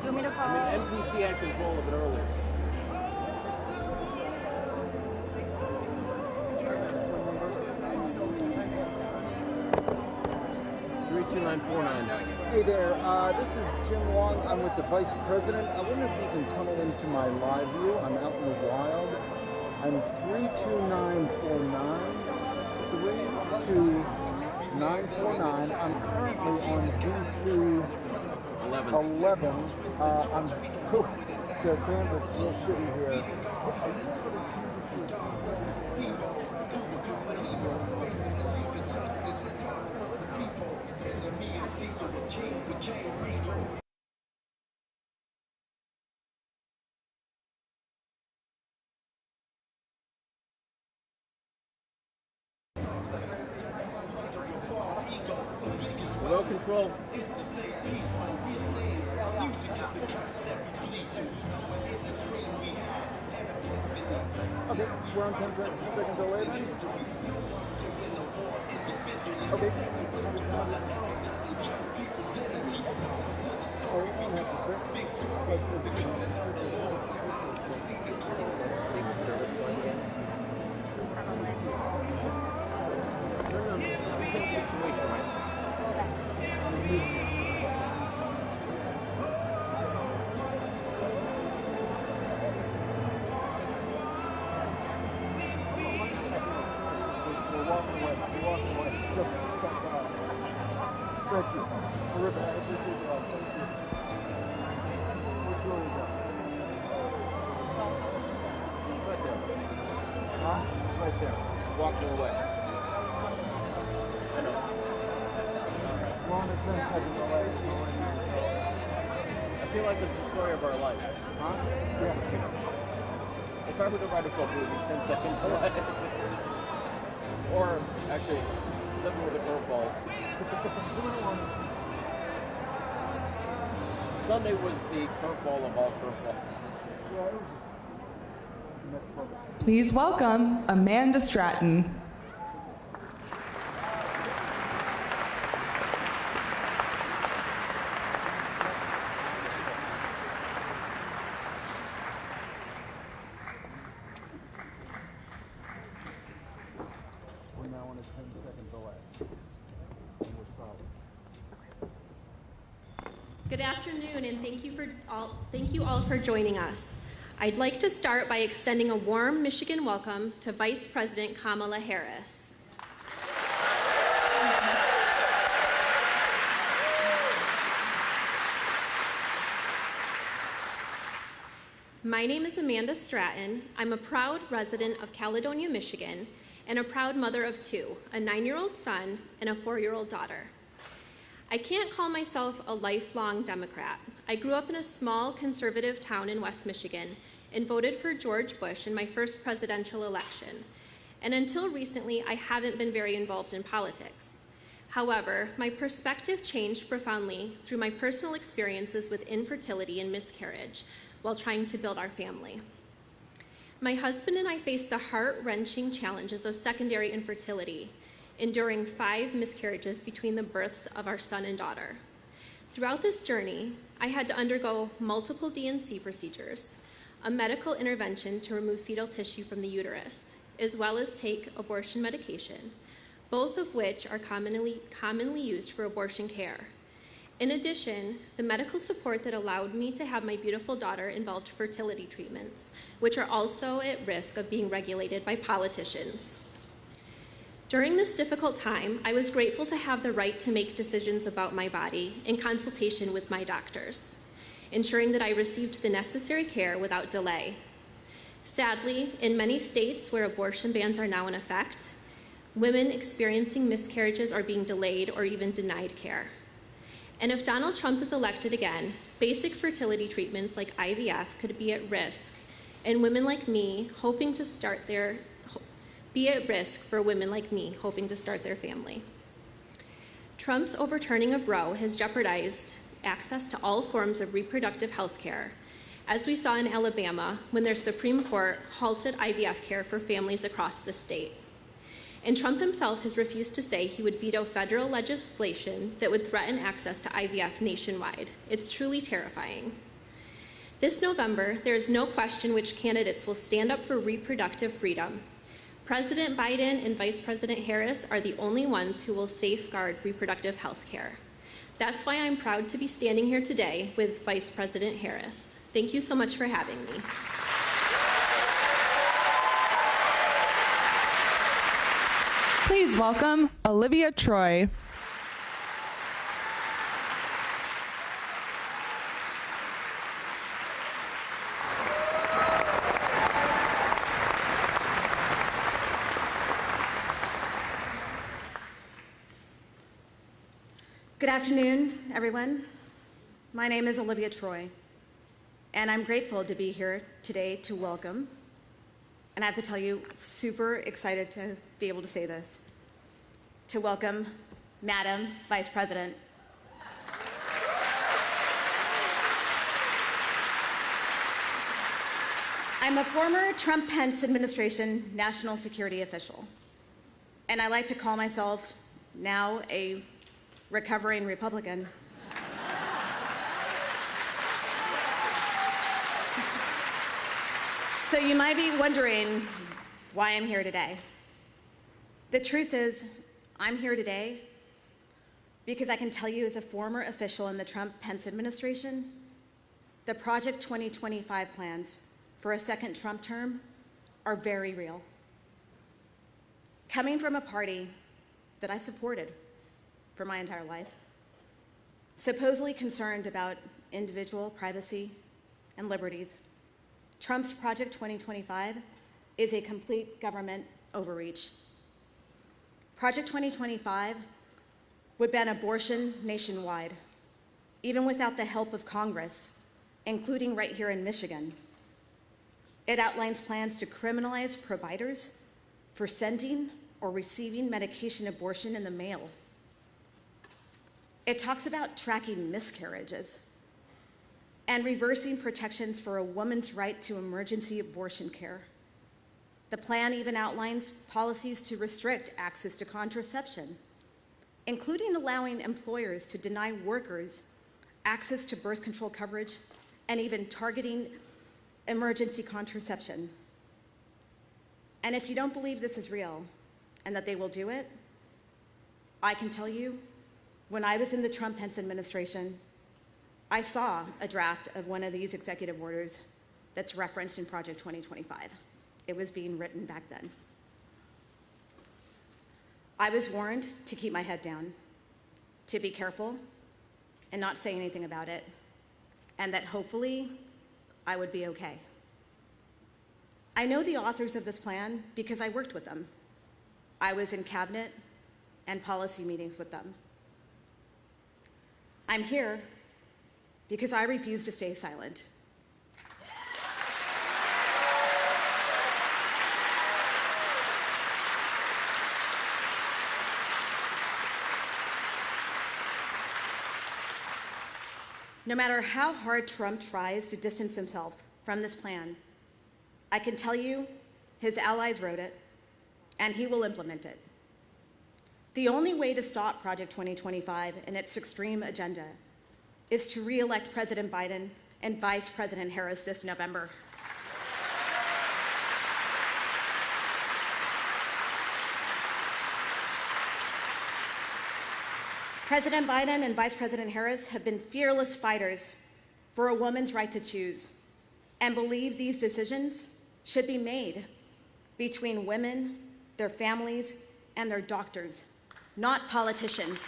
you want me to call? I mean, MTC had control of it earlier. Hey there, this is Jim Long. I'm with the Vice President. I wonder if you can tunnel into my live view. I'm out in the wild. I'm 32949. 32949. I'm currently on DC 11. I'm the bandwidth's real shitty here. Remote control. Okay, we're on 10 seconds away then? Okay. Situation right now. We're walking away. Just stop by. Thank you. Terrific. I appreciate your help. Thank you. Where'd Julie go? Right there. Huh? Right there. Walking away. I know. We're only 10 seconds away. I feel like this is the story of our life. Huh? Yeah. If I were to write a book, it would be 10 seconds away. Or, actually, living with the curveballs. Sunday was the curveball of all curveballs. Yeah, it was just next level. Please welcome Amanda Stratton. We're now on a 10 seconds away. And we're solid. Good afternoon, and thank you all for joining us. I'd like to start by extending a warm Michigan welcome to Vice President Kamala Harris. My name is Amanda Stratton. I'm a proud resident of Caledonia, Michigan, and a proud mother of two, a 9-year-old son and a 4-year-old daughter. I can't call myself a lifelong Democrat. I grew up in a small conservative town in West Michigan and voted for George Bush in my first presidential election. And until recently, I haven't been very involved in politics. However, my perspective changed profoundly through my personal experiences with infertility and miscarriage while trying to build our family. My husband and I faced the heart-wrenching challenges of secondary infertility, enduring 5 miscarriages between the births of our son and daughter. Throughout this journey, I had to undergo multiple D&C procedures, a medical intervention to remove fetal tissue from the uterus, as well as take abortion medication, both of which are commonly used for abortion care. In addition, the medical support that allowed me to have my beautiful daughter involved fertility treatments, which are also at risk of being regulated by politicians. During this difficult time, I was grateful to have the right to make decisions about my body in consultation with my doctors, ensuring that I received the necessary care without delay. Sadly, in many states where abortion bans are now in effect, women experiencing miscarriages are being delayed or even denied care. And if Donald Trump is elected again, basic fertility treatments like IVF could be at risk, and women like me hoping to start their family. Trump's overturning of Roe has jeopardized access to all forms of reproductive health care, as we saw in Alabama when their Supreme Court halted IVF care for families across the state. And Trump himself has refused to say he would veto federal legislation that would threaten access to IVF nationwide. It's truly terrifying. This November, there is no question which candidates will stand up for reproductive freedom. President Biden and Vice President Harris are the only ones who will safeguard reproductive health care. That's why I'm proud to be standing here today with Vice President Harris. Thank you so much for having me. Please welcome Olivia Troy. Good afternoon, everyone. My name is Olivia Troy, and I'm grateful to be here today to welcome, and I have to tell you, super excited to be able to say this, to welcome Madam Vice President. I'm a former Trump-Pence administration national security official, and I like to call myself now a recovering Republican. So you might be wondering why I'm here today. The truth is, I'm here today because I can tell you as a former official in the Trump-Pence administration, the Project 2025 plans for a second Trump term are very real. Coming from a party that I supported for my entire life, supposedly concerned about individual privacy and liberties, Trump's Project 2025 is a complete government overreach. Project 2025 would ban abortion nationwide, even without the help of Congress, including right here in Michigan. It outlines plans to criminalize providers for sending or receiving medication abortion in the mail. It talks about tracking miscarriages and reversing protections for a woman's right to emergency abortion care. The plan even outlines policies to restrict access to contraception, including allowing employers to deny workers access to birth control coverage and even targeting emergency contraception. And if you don't believe this is real and that they will do it, I can tell you, when I was in the Trump-Pence administration, I saw a draft of one of these executive orders that's referenced in Project 2025. It was being written back then. I was warned to keep my head down, to be careful and not say anything about it, and that hopefully I would be okay. I know the authors of this plan because I worked with them. I was in cabinet and policy meetings with them. I'm here because I refuse to stay silent. No matter how hard Trump tries to distance himself from this plan, I can tell you his allies wrote it, and he will implement it. The only way to stop Project 2025 and its extreme agenda is to re-elect President Biden and Vice President Harris this November. President Biden and Vice President Harris have been fearless fighters for a woman's right to choose and believe these decisions should be made between women, their families, and their doctors, not politicians.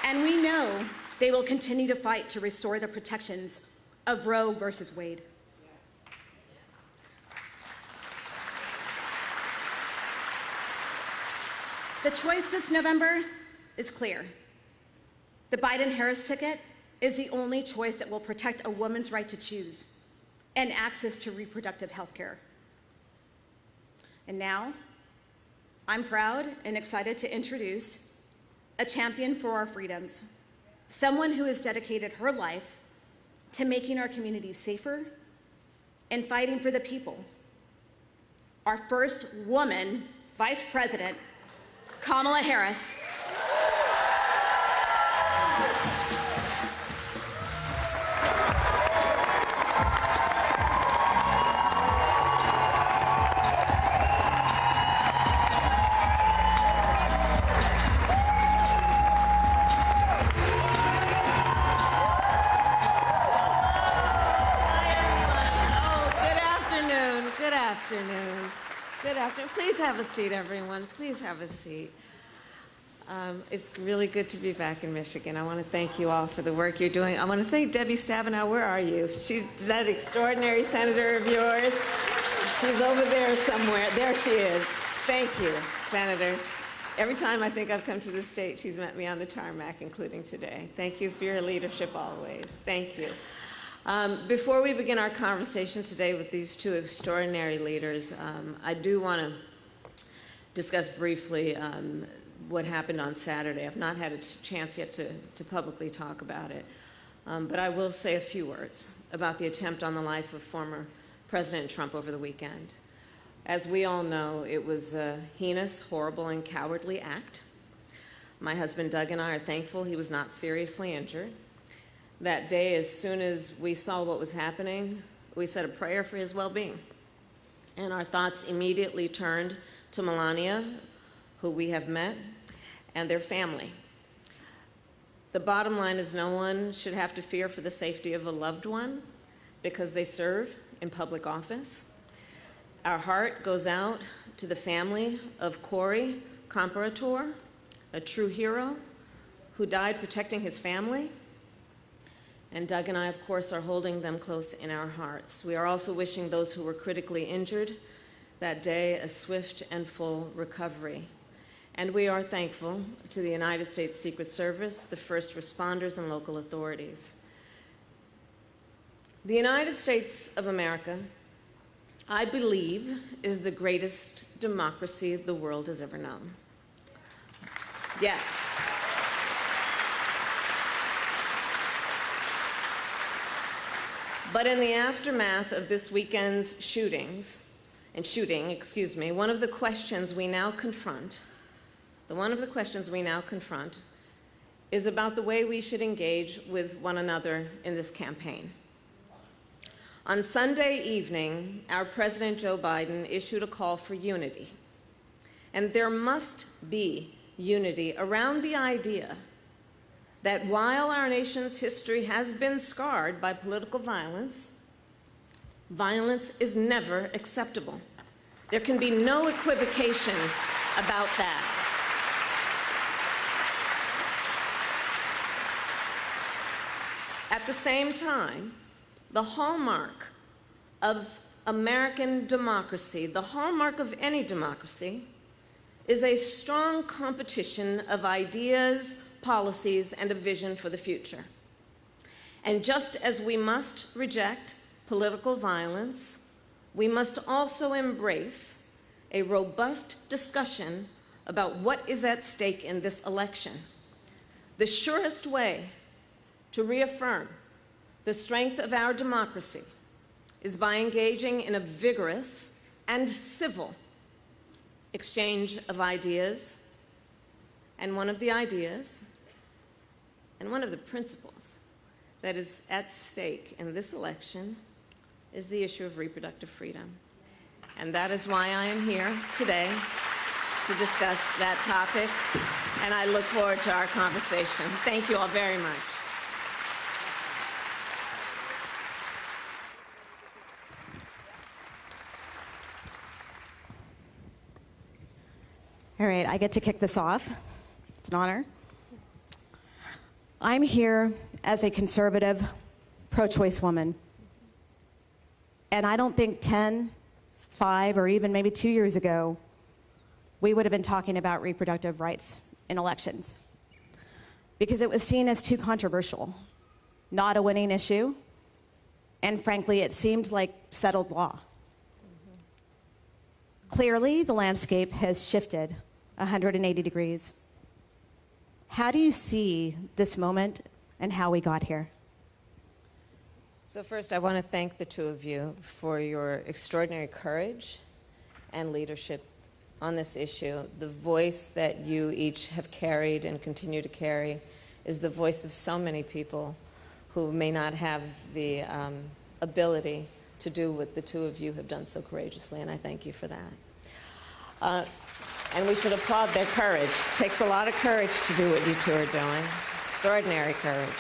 And we know they will continue to fight to restore the protections of Roe versus Wade. The choice this November is clear. The Biden-Harris ticket is the only choice that will protect a woman's right to choose and access to reproductive health care. And now, I'm proud and excited to introduce a champion for our freedoms, someone who has dedicated her life to making our communities safer and fighting for the people. Our first woman Vice President, Kamala Harris. seat, everyone. Please have a seat. It's really good to be back in Michigan. I want to thank you all for the work you're doing. I want to thank Debbie Stabenow. Where are you? She's that extraordinary senator of yours. She's over there somewhere. There she is. Thank you, Senator. Every time I think I've come to the state, she's met me on the tarmac, including today. Thank you for your leadership always. Thank you. Before we begin our conversation today with these two extraordinary leaders, I do want to discuss briefly what happened on Saturday. I've not had a chance yet to publicly talk about it, but I will say a few words about the attempt on the life of former President Trump over the weekend. As we all know, it was a heinous, horrible, and cowardly act. My husband Doug and I are thankful he was not seriously injured. That day, as soon as we saw what was happening, we said a prayer for his well-being. And our thoughts immediately turned to Melania, who we have met, and their family. The bottom line is no one should have to fear for the safety of a loved one because they serve in public office. Our heart goes out to the family of Corey Comparator, a true hero who died protecting his family. And Doug and I, of course, are holding them close in our hearts. We are also wishing those who were critically injured that day a swift and full recovery. And we are thankful to the United States Secret Service, the first responders, and local authorities. The United States of America, I believe, is the greatest democracy the world has ever known. Yes. But in the aftermath of this weekend's shooting, one of the questions we now confront is about the way we should engage with one another in this campaign. On Sunday evening, our President Joe Biden issued a call for unity. And there must be unity around the idea that while our nation's history has been scarred by political violence, violence is never acceptable. There can be no equivocation about that. At the same time, the hallmark of American democracy, the hallmark of any democracy, is a strong competition of ideas, policies, and a vision for the future. And just as we must reject political violence, we must also embrace a robust discussion about what is at stake in this election. The surest way to reaffirm the strength of our democracy is by engaging in a vigorous and civil exchange of ideas. And one of the ideas and one of the principles that is at stake in this election is the issue of reproductive freedom. And that is why I am here today to discuss that topic, and I look forward to our conversation. Thank you all very much. All right, I get to kick this off. It's an honor. I'm here as a conservative, pro-choice woman. And I don't think 10, 5, or even maybe 2 years ago, we would have been talking about reproductive rights in elections. Because it was seen as too controversial, not a winning issue, and frankly, it seemed like settled law. Clearly, the landscape has shifted 180 degrees. How do you see this moment and how we got here? So first, I want to thank the two of you for your extraordinary courage and leadership on this issue. The voice that you each have carried and continue to carry is the voice of so many people who may not have the ability to do what the two of you have done so courageously, and I thank you for that. And we should applaud their courage. It takes a lot of courage to do what you two are doing. Extraordinary courage.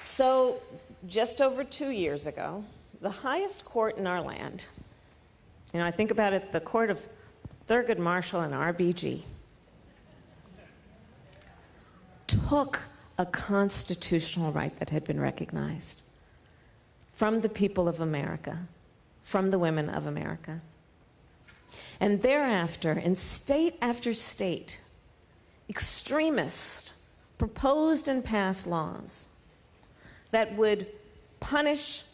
So, just over 2 years ago, the highest court in our land, I think about it, the court of Thurgood Marshall and RBG took a constitutional right that had been recognized from the people of America, from the women of America. And thereafter, in state after state, extremists proposed and passed laws that would punish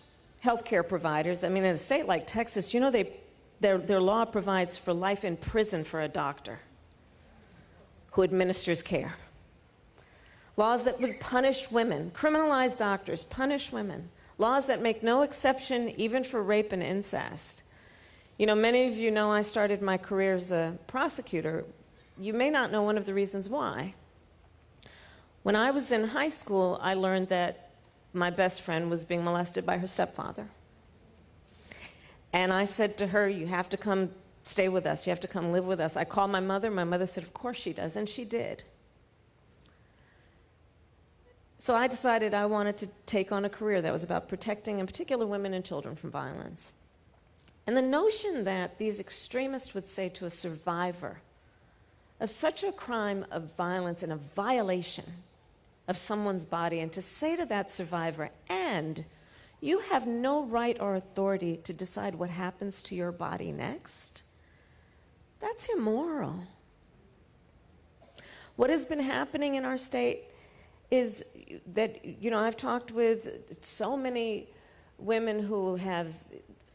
healthcare providers. I mean, in a state like Texas, you know, their law provides for life in prison for a doctor who administers care. Laws that would punish women, criminalize doctors, punish women. Laws that make no exception even for rape and incest. You know, many of you know I started my career as a prosecutor. You may not know one of the reasons why. When I was in high school, I learned that my best friend was being molested by her stepfather. And I said to her, you have to come stay with us. You have to come live with us. I called my mother. My mother said, of course she does. And she did. So I decided I wanted to take on a career that was about protecting, in particular, women and children from violence. And the notion that these extremists would say to a survivor of such a crime of violence and a violation of someone's body, and to say to that survivor, and you have no right or authority to decide what happens to your body next, that's immoral. What has been happening in our state is that, you know, I've talked with so many women who have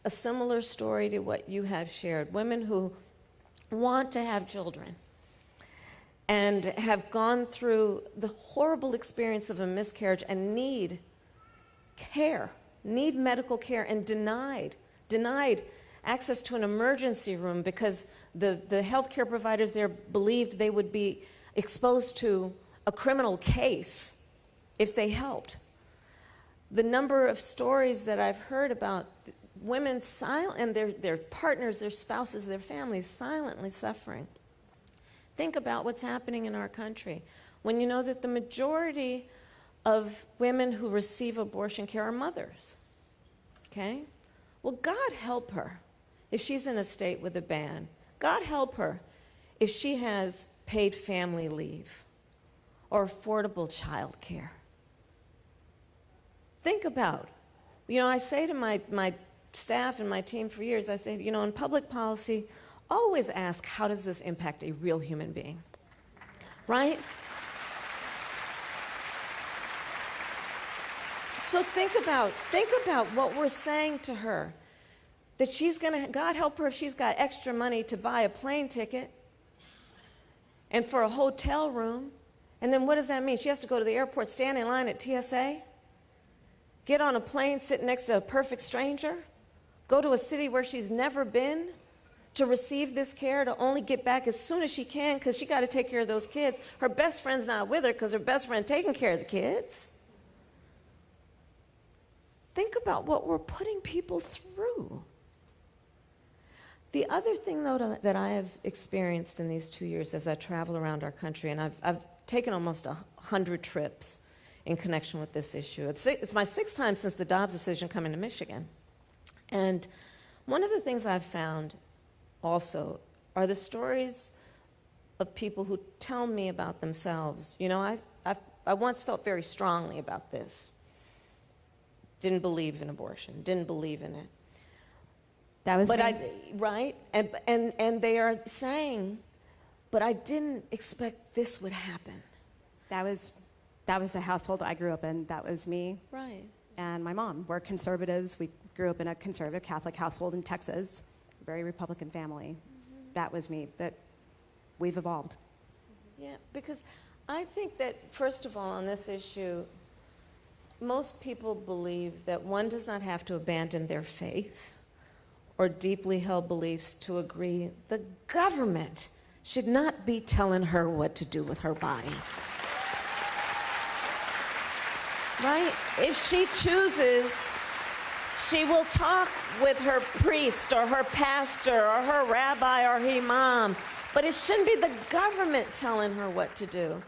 a similar story to what you have shared, women who want to have children and have gone through the horrible experience of a miscarriage and need care, need medical care, and denied access to an emergency room because the healthcare providers there believed they would be exposed to a criminal case if they helped. The number of stories that I've heard about women and their partners, their spouses, their families silently suffering. Think about what's happening in our country when you know that the majority of women who receive abortion care are mothers. Okay? Well, God help her if she's in a state with a ban. God help her if she has paid family leave or affordable child care. Think about, you know, I say to my staff and my team for years, I say, you know, in public policy, always ask, how does this impact a real human being? Right? So think about what we're saying to her. That she's going to, God help her if she's got extra money to buy a plane ticket and for a hotel room. And then what does that mean? She has to go to the airport, stand in line at TSA, get on a plane, sit next to a perfect stranger, go to a city where she's never been to receive this care, to only get back as soon as she can because she got to take care of those kids. Her best friend's not with her because her best friend taking care of the kids. Think about what we're putting people through. The other thing, though, that I have experienced in these 2 years as I travel around our country, and I've taken almost 100 trips in connection with this issue. It's my 6th time since the Dobbs decision coming to Michigan. And one of the things I've found also are the stories of people who tell me about themselves. You know, I once felt very strongly about this. Didn't believe in abortion, didn't believe in it. That was right? And they are saying, but I didn't expect this would happen. That was the household I grew up in. That was me. Right. And my mom. We're conservatives. We grew up in a conservative Catholic household in Texas, very Republican family. Mm-hmm. That was me. But we've evolved. Yeah, because I think that, first of all, on this issue, most people believe that one does not have to abandon their faith or deeply held beliefs to agree the government should not be telling her what to do with her body. Right? If she chooses, she will talk with her priest or her pastor or her rabbi or her imam, but it shouldn't be the government telling her what to do.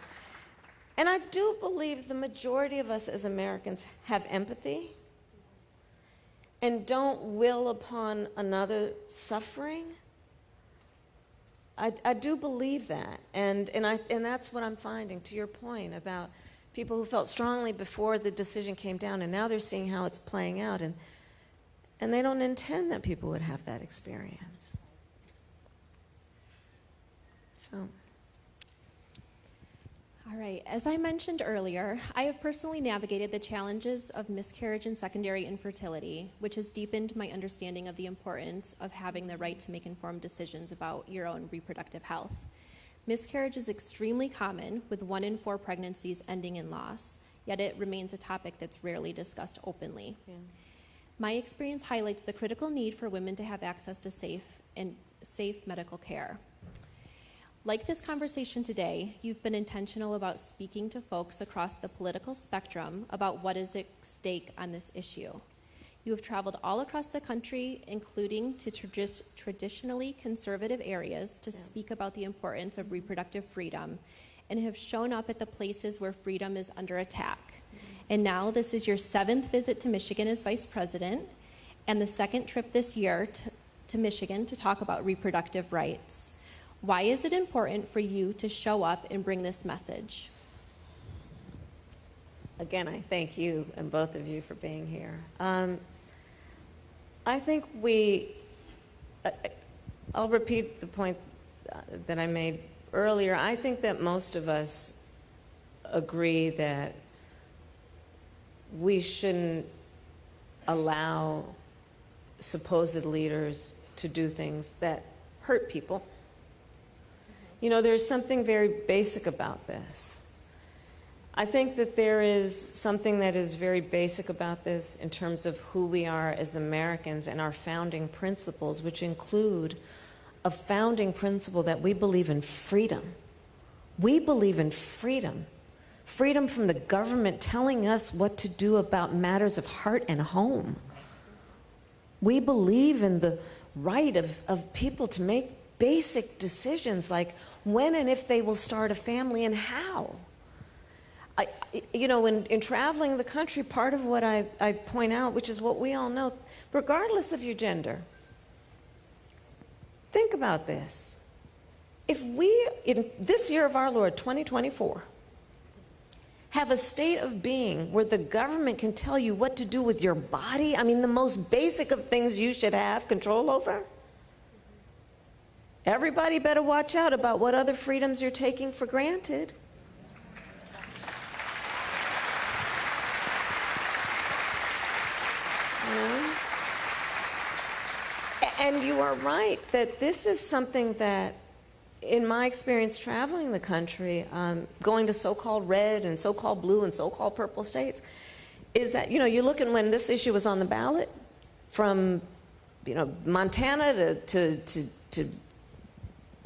And I do believe the majority of us as Americans have empathy and don't will upon another suffering. I do believe that, and that's what I'm finding, to your point about people who felt strongly before the decision came down, and now they're seeing how it's playing out, and they don't intend that people would have that experience. So. All right, as I mentioned earlier, I have personally navigated the challenges of miscarriage and secondary infertility, which has deepened my understanding of the importance of having the right to make informed decisions about your own reproductive health. Miscarriage is extremely common, with 1 in 4 pregnancies ending in loss, yet it remains a topic that's rarely discussed openly. Yeah. My experience highlights the critical need for women to have access to safe medical care. Like this conversation today, you've been intentional about speaking to folks across the political spectrum about what is at stake on this issue. You have traveled all across the country, including to traditionally conservative areas, to speak about the importance of reproductive freedom, and have shown up at the places where freedom is under attack. And now this is your 7th visit to Michigan as vice president, and the 2nd trip this year to Michigan to talk about reproductive rights. Why is it important for you to show up and bring this message? Again, I thank you and both of you for being here. I think I'll repeat the point that I made earlier. I think that most of us agree that we shouldn't allow supposed leaders to do things that hurt people. You know, there's something very basic about this. I think that there is something that is very basic about this in terms of who we are as Americans and our founding principles, which include a founding principle that we believe in freedom. We believe in freedom. Freedom from the government telling us what to do about matters of heart and home. We believe in the right of people to make basic decisions like when and if they will start a family and how. In traveling the country, part of what I point out, which is what we all know, regardless of your gender, think about this. If we, in this year of our Lord, 2024, have a state of being where the government can tell you what to do with your body, I mean, the most basic of things you should have control over, everybody better watch out about what other freedoms you're taking for granted. And you are right that this is something that, in my experience traveling the country, going to so-called red and so-called blue and so-called purple states, is that, you look at when this issue was on the ballot, from, Montana to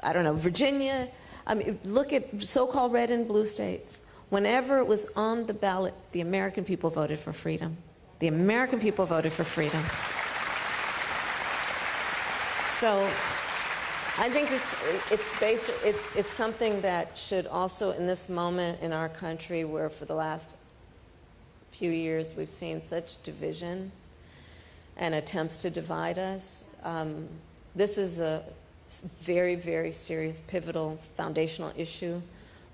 I don't know, Virginia. I mean, look at so-called red and blue states. Whenever it was on the ballot, the American people voted for freedom. The American people voted for freedom. So I think it's basic. It's something that should also, in this moment in our country, where for the last few years we've seen such division and attempts to divide us. This is a very, very serious, pivotal, foundational issue.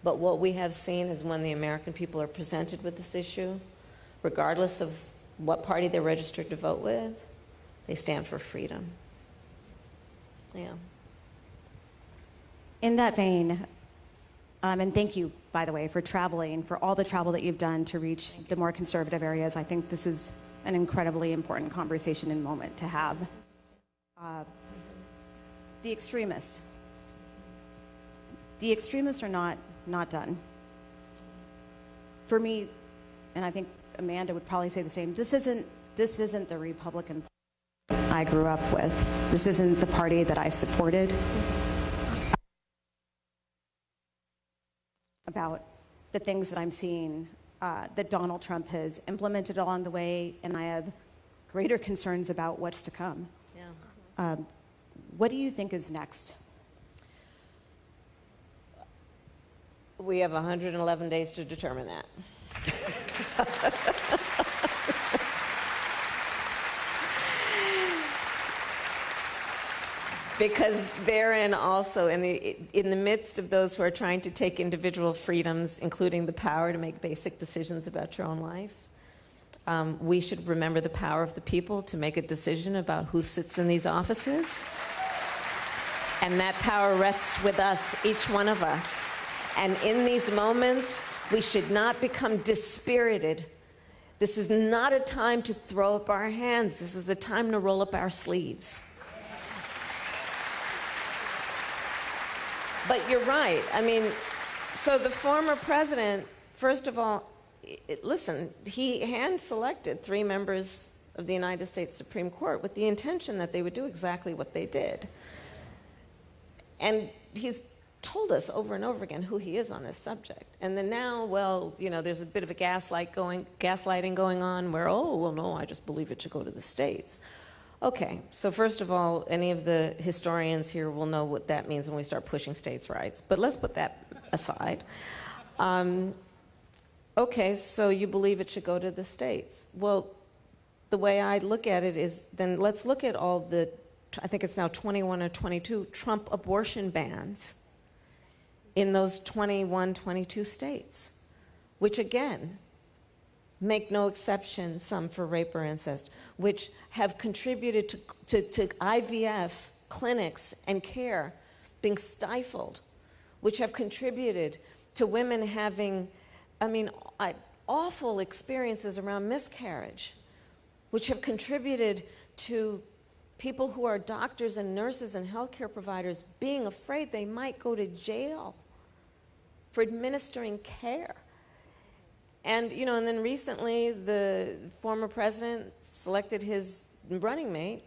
But what we have seen is when the American people are presented with this issue, regardless of what party they're registered to vote with, they stand for freedom. Yeah. In that vein, and thank you, by the way, for traveling, for all the travel that you've done to reach the more conservative areas. I think this is an incredibly important conversation and moment to have. The extremists are not done. For me, and I think Amanda would probably say the same, this isn't the Republican Party I grew up with. This isn't the party that I supported. About the things that I'm seeing that Donald Trump has implemented along the way, and I have greater concerns about what's to come. Yeah. What do you think is next? We have 111 days to determine that. because therein also, in the midst of those who are trying to take individual freedoms, including the power to make basic decisions about your own life, we should remember the power of the people to make a decision about who sits in these offices. And that power rests with us, each one of us. And in these moments, we should not become dispirited. This is not a time to throw up our hands. This is a time to roll up our sleeves. But you're right. I mean, so the former president, first of all, listen, he hand-selected 3 members of the United States Supreme Court with the intention that they would do exactly what they did. And he's told us over and over again who he is on this subject. And then now, well, you know, there's a bit of a gaslighting going on where, oh, well, no, I just believe it should go to the states. Okay, so first of all, any of the historians here will know what that means when we start pushing states' rights. But let's put that aside. Okay, so you believe it should go to the states. Well, the way I look at it is, then let's look at all the, I think it's now 21 or 22 Trump abortion bans in those 21, 22 states, which again, make no exception, some for rape or incest, which have contributed to IVF clinics and care being stifled, which have contributed to women having, awful experiences around miscarriage, which have contributed to people who are doctors and nurses and healthcare providers being afraid they might go to jail for administering care. And, you know, and then recently the former president selected his running mate,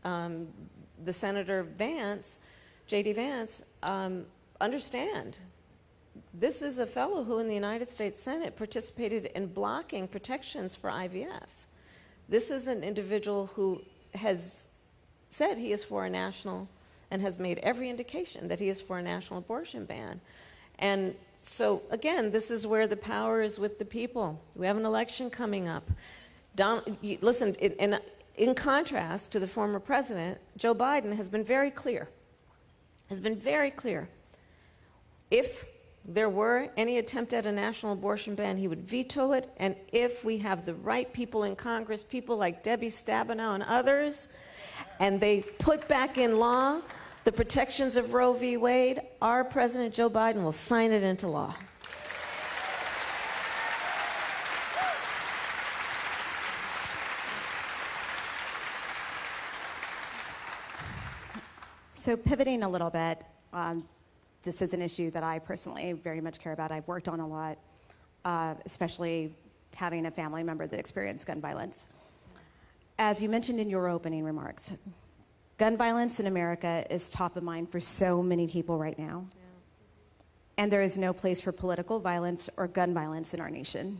the Senator Vance, J.D. Vance. Understand, this is a fellow who in the United States Senate participated in blocking protections for IVF. This is an individual who has said he is for a national, and has made every indication that he is for a national abortion ban. And so, again, this is where the power is with the people. We have an election coming up. Listen, in contrast to the former president, Joe Biden has been very clear, If there were any attempt at a national abortion ban, he would veto it. And if we have the right people in Congress, people like Debbie Stabenow and others, and they put back in law the protections of Roe v. Wade, our President Joe Biden will sign it into law. So pivoting a little bit, this is an issue that I personally very much care about. I've worked on a lot, especially having a family member that experienced gun violence. As you mentioned in your opening remarks, gun violence in America is top of mind for so many people right now. Yeah. And there is no place for political violence or gun violence in our nation.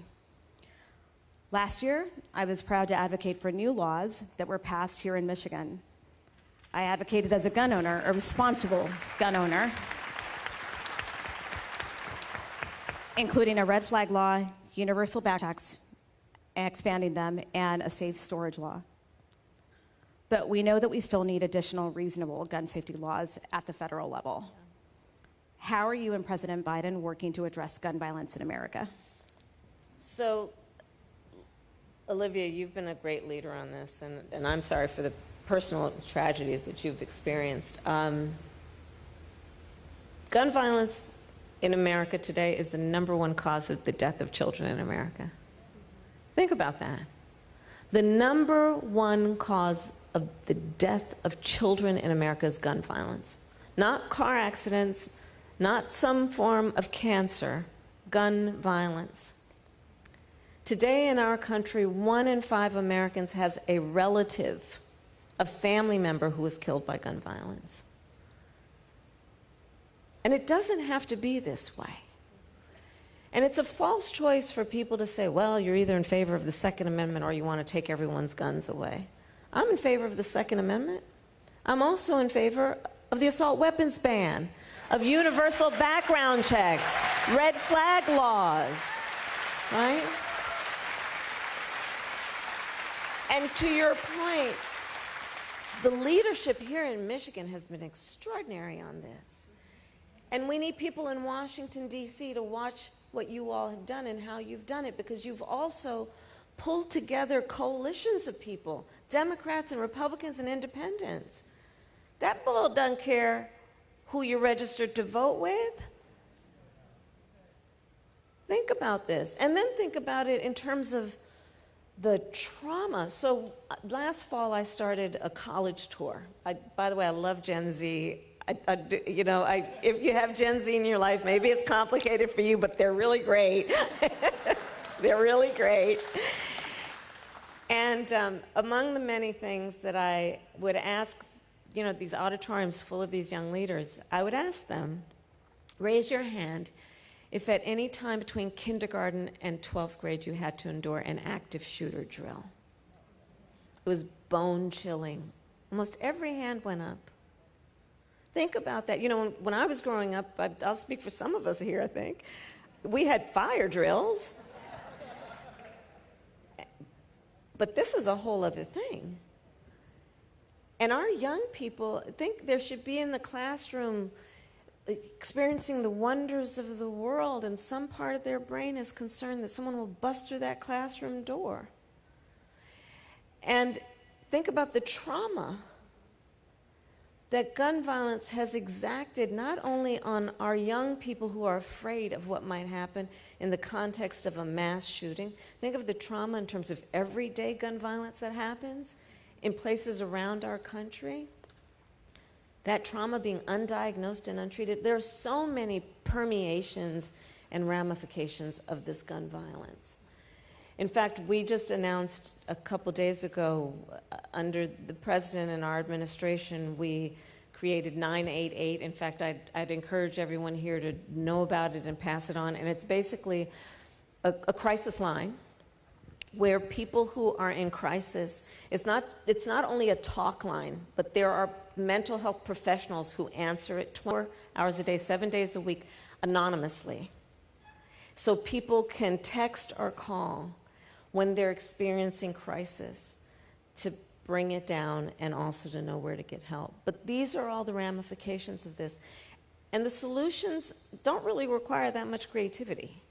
Last year, I was proud to advocate for new laws that were passed here in Michigan. I advocated as a gun owner, a responsible gun owner, including a red flag law, universal backpacks, expanding them, and a safe storage law. But we know that we still need additional reasonable gun safety laws at the federal level. How are you and President Biden working to address gun violence in America? So, Olivia, you've been a great leader on this, and I'm sorry for the personal tragedies that you've experienced. Gun violence in America today is the #1 cause of the death of children in America. Think about that. The #1 cause of the death of children in America is gun violence. Not car accidents, not some form of cancer, gun violence. Today in our country, 1 in 5 Americans has a relative, a family member who was killed by gun violence. And it doesn't have to be this way. And it's a false choice for people to say, well, you're either in favor of the Second Amendment or you want to take everyone's guns away. I'm in favor of the Second Amendment. I'm also in favor of the assault weapons ban, of universal background checks, red flag laws, right? And to your point, the leadership here in Michigan has been extraordinary on this. And we need people in Washington, D.C. to watch what you all have done and how you've done it, because you've also pulled together coalitions of people, Democrats and Republicans and independents. That bill doesn't care who you're registered to vote with. Think about this. And then think about it in terms of the trauma. So last fall, I started a college tour. By the way, I love Gen Z. If you have Gen Z in your life, maybe it's complicated for you, but they're really great. They're really great. And among the many things that I would ask, these auditoriums full of these young leaders, I would ask them, raise your hand if at any time between kindergarten and 12th grade you had to endure an active shooter drill. It was bone-chilling. Almost every hand went up. Think about that. When I was growing up, I'll speak for some of us here, I think, we had fire drills. But this is a whole other thing. And our young people think there should be in the classroom experiencing the wonders of the world, and some part of their brain is concerned that someone will bust through that classroom door. And think about the trauma that gun violence has exacted not only on our young people who are afraid of what might happen in the context of a mass shooting. Think of the trauma in terms of everyday gun violence that happens in places around our country. That trauma being undiagnosed and untreated. There are so many permeations and ramifications of this gun violence. In fact, we just announced a couple days ago, under the president and our administration, we created 988. In fact, I'd encourage everyone here to know about it and pass it on. And it's basically a crisis line where people who are in crisis, it's not only a talk line, but there are mental health professionals who answer it 24 hours a day, 7 days a week, anonymously. So people can text or call when they're experiencing crisis to bring it down and also to know where to get help. But these are all the ramifications of this. And the solutions don't really require that much creativity.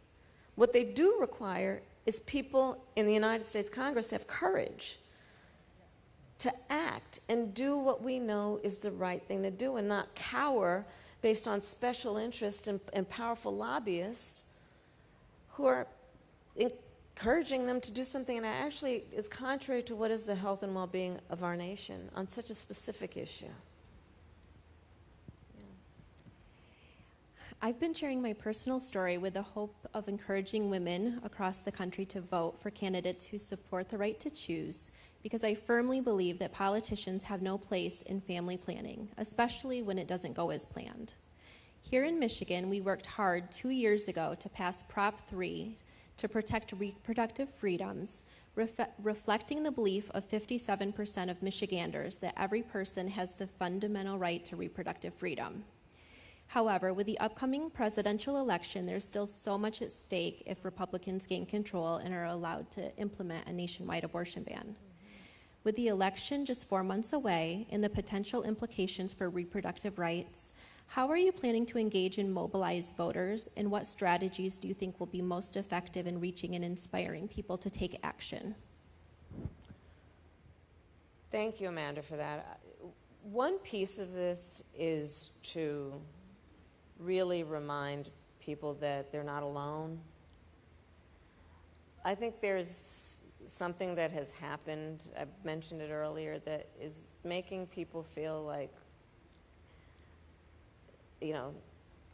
What they do require is people in the United States Congress to have courage to act and do what we know is the right thing to do, and not cower based on special interest and powerful lobbyists who are encouraging them to do something that actually is contrary to what is the health and well-being of our nation on such a specific issue. I've been sharing my personal story with the hope of encouraging women across the country to vote for candidates who support the right to choose, because I firmly believe that politicians have no place in family planning, especially when it doesn't go as planned. Here in Michigan, we worked hard 2 years ago to pass Prop 3 to protect reproductive freedoms, reflecting the belief of 57% of Michiganders that every person has the fundamental right to reproductive freedom. However, with the upcoming presidential election, there's still so much at stake if Republicans gain control and are allowed to implement a nationwide abortion ban. With the election just 4 months away and the potential implications for reproductive rights, how are you planning to engage and mobilize voters, and what strategies do you think will be most effective in reaching and inspiring people to take action? Thank you, Amanda, for that. One piece of this is to really remind people that they're not alone. I think there's something that has happened, I mentioned it earlier, that is making people feel like,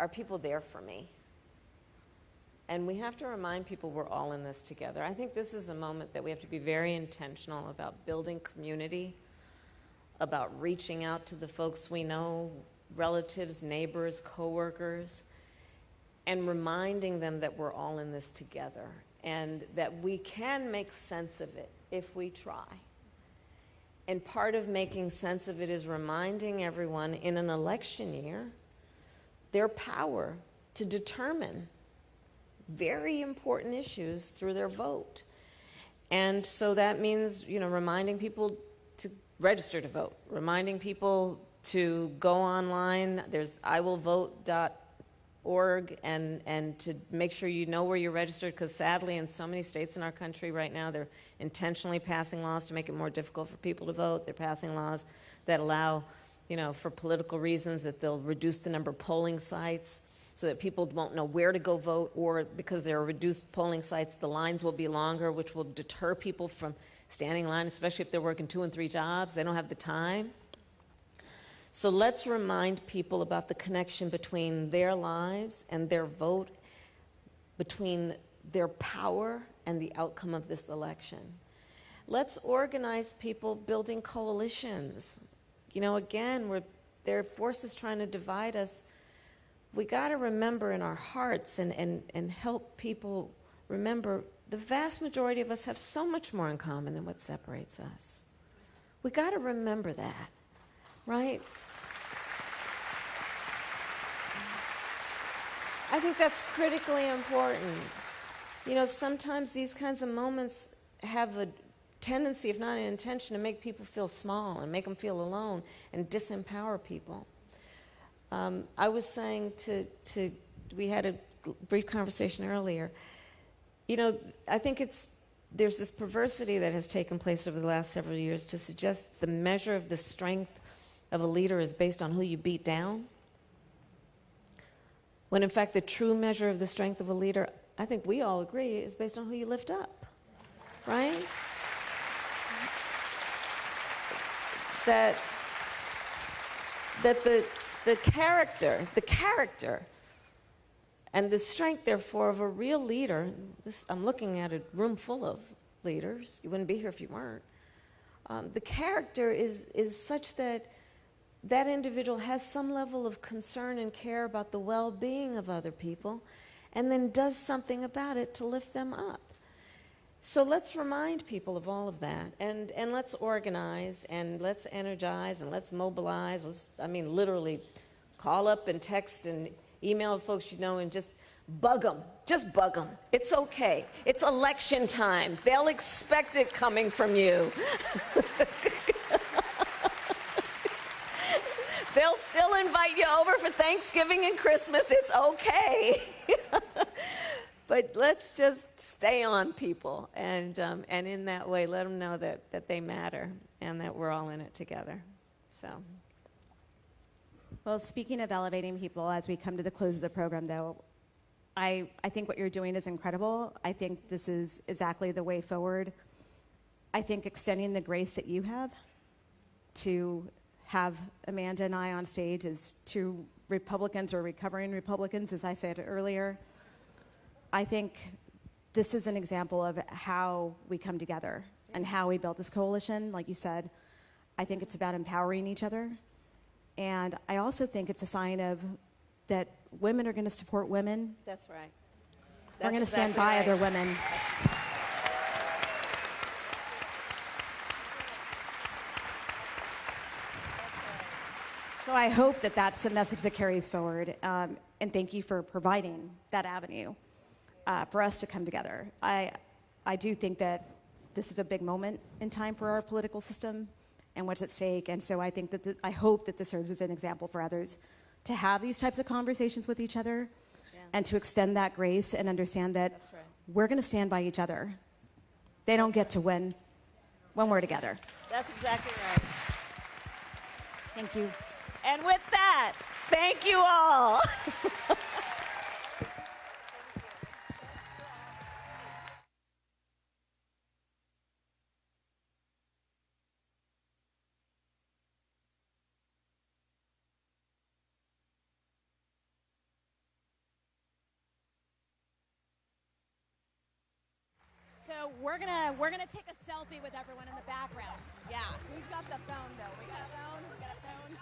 are people there for me? And we have to remind people we're all in this together. I think this is a moment that we have to be very intentional about building community, about reaching out to the folks we know, relatives, neighbors, coworkers, and reminding them that we're all in this together and that we can make sense of it if we try. And part of making sense of it is reminding everyone in an election year their power to determine very important issues through their vote. And so that means, reminding people to register to vote, reminding people to go online. There's iwillvote.org and to make sure you know where you're registered, because sadly in so many states in our country right now, they're intentionally passing laws to make it more difficult for people to vote. They're passing laws that allow, for political reasons, that they'll reduce the number of polling sites so that people won't know where to go vote, or because there are reduced polling sites, the lines will be longer, which will deter people from standing in line, especially if they're working 2 and 3 jobs. They don't have the time. So let's remind people about the connection between their lives and their vote, between their power and the outcome of this election. Let's organize people building coalitions. Again, there are forces trying to divide us. We got to remember in our hearts and help people remember the vast majority of us have so much more in common than what separates us. We got to remember that, right? I think that's critically important. Sometimes these kinds of moments have a tendency, if not an intention, to make people feel small and make them feel alone and disempower people. I was saying we had a brief conversation earlier. I think there's this perversity that has taken place over the last several years to suggest the measure of the strength of a leader is based on who you beat down. When in fact, the true measure of the strength of a leader, I think we all agree, is based on who you lift up, right? That the character, and the strength, therefore, of a real leader, I'm looking at a room full of leaders. You wouldn't be here if you weren't. The character is such that that individual has some level of concern and care about the well-being of other people, and then does something about it to lift them up. So let's remind people of all of that, and let's organize, and let's energize, and let's mobilize. Literally call up and text and email folks and just bug them. Just bug them. It's okay. It's election time. They'll expect it coming from you. They'll still invite you over for Thanksgiving and Christmas. It's okay. But let's just stay on people, and in that way, let them know that they matter and that we're all in it together. So. Well, speaking of elevating people, as we come to the close of the program, though, I think what you're doing is incredible. I think this is exactly the way forward. I think extending the grace that you have to have Amanda and I on stage as 2 Republicans or recovering Republicans, as I said earlier, I think this is an example of how we come together and how we build this coalition. Like you said, I think it's about empowering each other. And I also think it's a sign of that women are going to support women. That's right. We're going to stand by other women. So I hope that that's a message that carries forward. And thank you for providing that avenue for us to come together. I do think that this is a big moment in time for our political system and what's at stake. And so I think that I hope that this serves as an example for others to have these types of conversations with each other, and to extend that grace and understand that we're going to stand by each other. They don't get to win when we're together. That's exactly right. Thank you. And with that, thank you all. So we're gonna take a selfie with everyone in the background. Yeah. Who's got the phone though? We got a phone. We got a phone.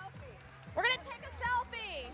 We're gonna take a selfie.